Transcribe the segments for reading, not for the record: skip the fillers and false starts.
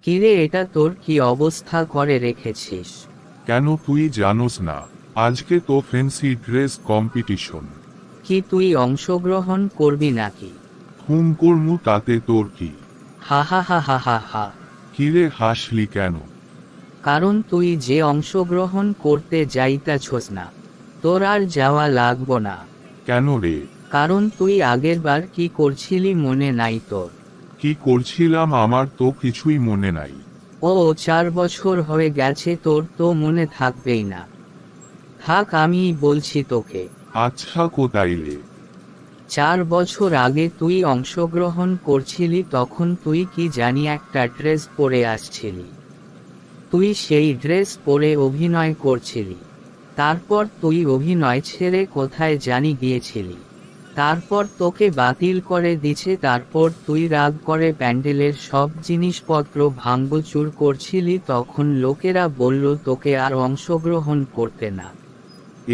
কিরে, এটা তোর কি অবস্থা করে রেখেছিস? কেন তুই জানোস না? আজকে তো ফ্যান্সি ড্রেস কম্পিটিশন। কি তুই অংশগ্রহণ করবি নাকি? করমু, তাতে তোর কি? হা হা হা হা হা হা। কিরে হাসলি কেন? কারণ তুই যে অংশগ্রহণ করতে যাইতাছস না, তোর আর যাওয়া লাগবো না। কেন রে? কারণ তুই আগেরবার কি করছিলি মনে নাই তোর? কি করছিলাম আমার তো কিছুই মনে নাই। ও 4 বছর হয়ে গেছে, তোর তো মনে থাকবেই না। থাক, আমি বলছি তোকে। আচ্ছা কোথাইলে? 4 বছর আগে তুই অংশগ্রহণ করছিলি, তখন তুই কি জানি একটা ড্রেস পরে আসছিলি। তুই সেই ড্রেস পরে অভিনয় করছিলি। তারপর তুই অভিনয় ছেড়ে কোথায় জানি গিয়েছিলি। তারপর তোকে বাতিল করে দিছে। তারপর তুই রাগ করে প্যান্ডেলের সব জিনিসপত্র ভাঙচুর করছিলি। তখন লোকেরা বলল তোকে আর অংশগ্রহণ করতে না।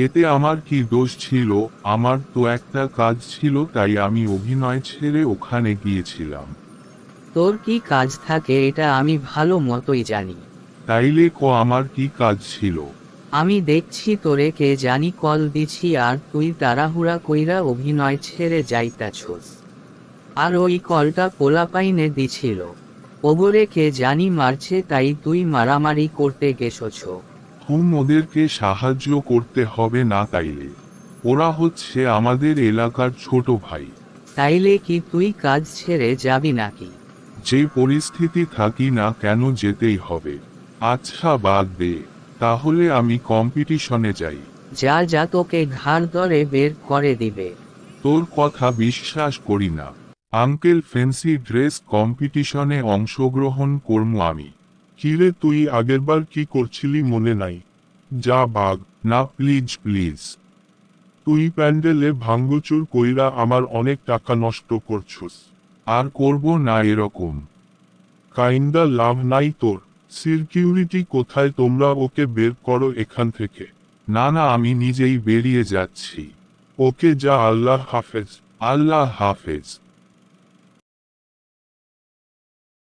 এতে আমার কি দোষ ছিল? আমার তো একটা কাজ ছিল, তাই আমি অভিনয় ছেড়ে ওখানে গিয়েছিলাম। তোর কি কাজ থাকে এটা আমি ভালো মতোই জানি। তাইলে আমার কি কাজ ছিল? আমি দেখছি তোরে কে জানি কল দিছি, আর তুই তাড়াহুড়া কইরা অভিনয় ছেড়ে যাইতাছস। আর ওই কলটা পোলাপাইনে দিছিল। ওগরে কে জানি মারছে, তাই তুই মারামারি করতে গেছছ। ওদেরকে সাহায্য করতে হবে না তাইলে? ওরা হচ্ছে আমাদের এলাকার ছোট ভাই। তাইলে কি তুই কাজ ছেড়ে যাবি নাকি? যে পরিস্থিতি থাকি না কেন যেতেই হবে। আচ্ছা বাদ দে, তাহলে আমি কম্পিটিশনে যাই। যা যা, তোকে ঘাড় ধরে বের করে দিবে। তোর কথা বিশ্বাস করি না। আঙ্কেল, ফ্যান্সি ড্রেস কম্পিটিশনে অংশগ্রহণ করবো আমি। কিরে তুই আগেরবার কি করছিলি মনে নাই? যা বাগ। না প্লিজ প্লিজ। তুই প্যান্ডেলে ভাঙ্গচুর কইরা আমার অনেক টাকা নষ্ট করছস। আর করব না এরকম। কাইন্ডা লাভ নাই তোর। সিকিউরিটি কোথায়? তোমরা ওকে বের করো এখান থেকে। না না, আমি নিজেই বেরিয়ে যাচ্ছি। ওকে যা, আল্লাহ হাফেজ। আল্লাহ হাফেজ।